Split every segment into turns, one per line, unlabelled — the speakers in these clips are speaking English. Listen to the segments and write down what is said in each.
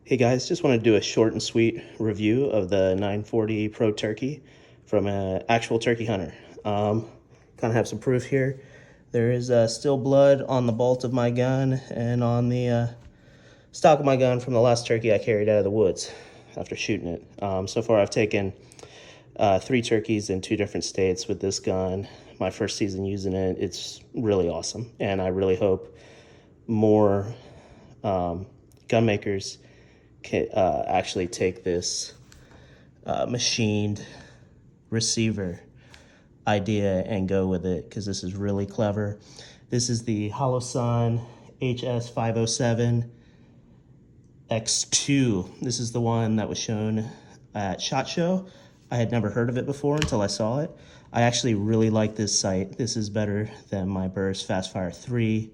Hey guys, just want to do a short and sweet review of the 940 Pro Turkey from an actual turkey hunter. Kind of have some proof here. There is still blood on the bolt of my gun and on the stock of my gun from the last turkey I carried out of the woods after shooting it. So far I've taken 3 turkeys in 2 different states with this gun. My first season using it, it's really awesome. And I really hope more gun makers can actually take this machined receiver idea and go with it, because this is really clever. This is the Holosun HS507K. X2. This is the one that was shown at SHOT Show. I had never heard of it before until I saw it. I actually really like this sight. This is better than my Burst Fastfire 3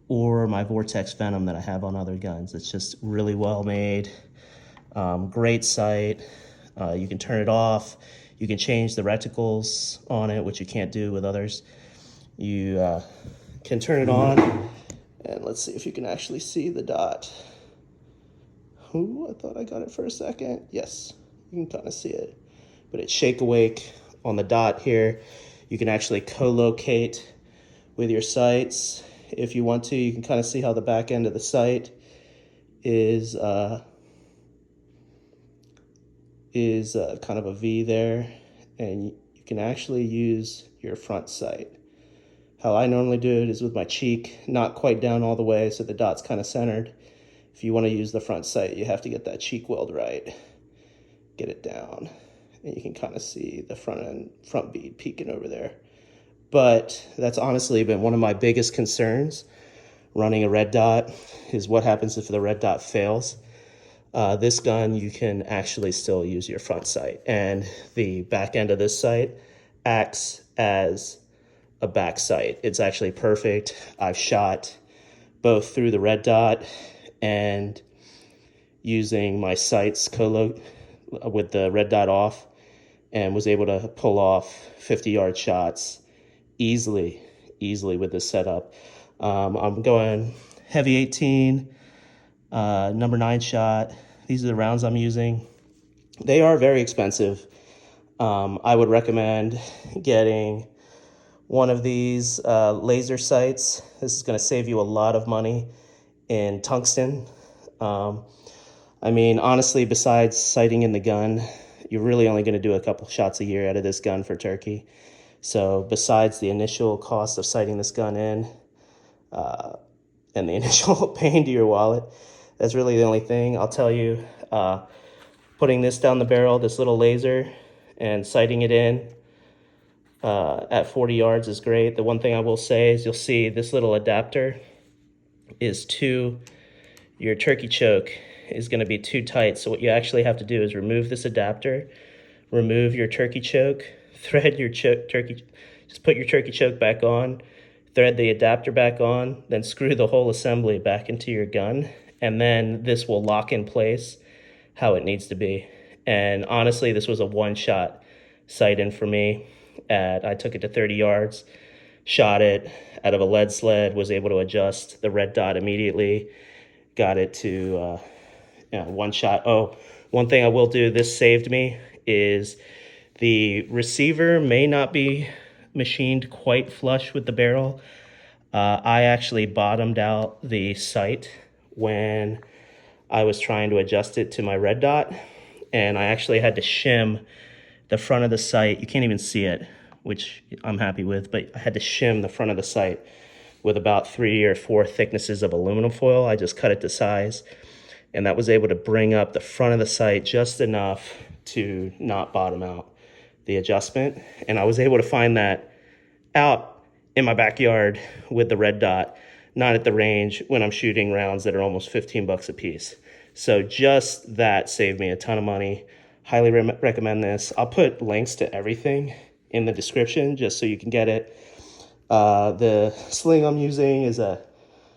or my Vortex Venom that I have on other guns. It's just really well made. Great sight. You can turn it off. You can change the reticles on it, which you can't do with others. You can turn it on, and let's see if you can actually see the dot. Ooh, I thought I got it for a second. Yes, you can kind of see it. But it's shake awake on the dot here. You can actually co-locate with your sights if you want to. You can kind of see how the back end of the sight is kind of a V there. And you can actually use your front sight. How I normally do it is with my cheek, not quite down all the way, so the dot's kind of centered. If you want to use the front sight, you have to get that cheek weld right. Get it down. And you can kind of see the front bead peeking over there. But that's honestly been one of my biggest concerns running a red dot, is what happens if the red dot fails. This gun, you can actually still use your front sight. And the back end of this sight acts as a back sight. It's actually perfect. I've shot both through the red dot and using my sights with the red dot off, and was able to pull off 50-yard shots easily with this setup. I'm going Hevi-18 number 9 shot. These are the rounds I'm using. They are very expensive. I would recommend getting one of these laser sights. This is going to save you a lot of money in tungsten. I mean, honestly, besides sighting in the gun, you're really only going to do a couple shots a year out of this gun for turkey. So besides the initial cost of sighting this gun in and the initial pain to your wallet, that's really the only thing. I'll tell you, putting this down the barrel, this little laser, and sighting it in at 40 yards is great. The one thing I will say is you'll see this little adapter is your turkey choke is going to be too tight. So what you actually have to do is remove this adapter, remove your turkey choke, thread your just put your turkey choke back on, thread the adapter back on, then screw the whole assembly back into your gun, and then this will lock in place how it needs to be. And honestly, this was a one-shot sight in for me. I took it to 30 yards, shot it out of a lead sled, was able to adjust the red dot immediately, got it to one shot. Oh, one thing I will do, this saved me, is the receiver may not be machined quite flush with the barrel. I actually bottomed out the sight when I was trying to adjust it to my red dot, and I actually had to shim the front of the sight. You can't even see it, which I'm happy with, but I had to shim the front of the sight with about 3 or 4 thicknesses of aluminum foil. I just cut it to size, and that was able to bring up the front of the sight just enough to not bottom out the adjustment. And I was able to find that out in my backyard with the red dot, not at the range when I'm shooting rounds that are almost 15 bucks a piece. So just that saved me a ton of money. Highly recommend this. I'll put links to everything in the description just so you can get it. The sling I'm using is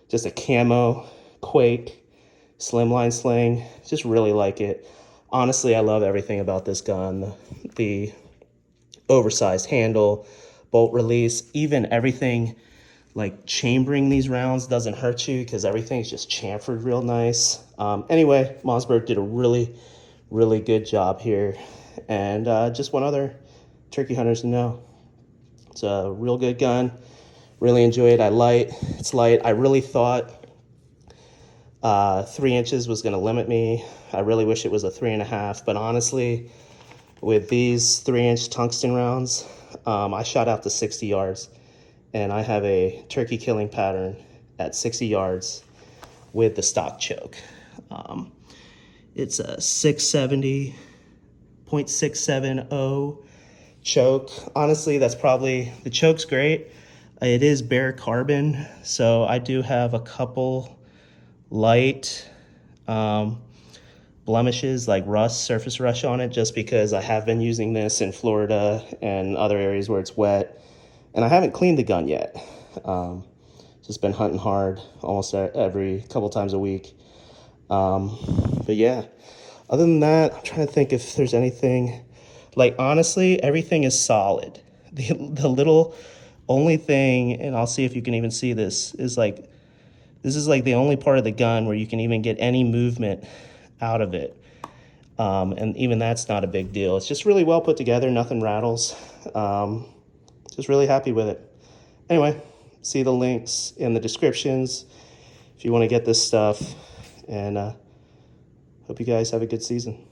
just a camo Quake slimline sling. Just really like it. Honestly, I love everything about this gun. The oversized handle, bolt release, even everything like chambering these rounds doesn't hurt you because everything's just chamfered real nice. Anyway, Mossberg did a really good job here, and just want other turkey hunters to know. It's a real good gun. Really enjoy it. It's light. I really thought 3 inches was going to limit me. I really wish it was a 3.5, but honestly, with these 3-inch tungsten rounds, I shot out to 60 yards, and I have a turkey killing pattern at 60 yards with the stock choke. It's a 670.670 choke. Honestly, that's probably, the choke's great. It is bare carbon, so I do have a couple light blemishes like rust, surface rust on it, just because I have been using this in Florida and other areas where it's wet, and I haven't cleaned the gun yet. Just been hunting hard almost every couple times a week. But yeah, other than that, I'm trying to think if there's anything, like honestly, everything is solid. The little only thing, and I'll see if you can even see this, is like, this is like the only part of the gun where you can even get any movement out of it. And even that's not a big deal. It's just really well put together, nothing rattles. Just really happy with it. Anyway, see the links in the descriptions if you want to get this stuff, and hope you guys have a good season.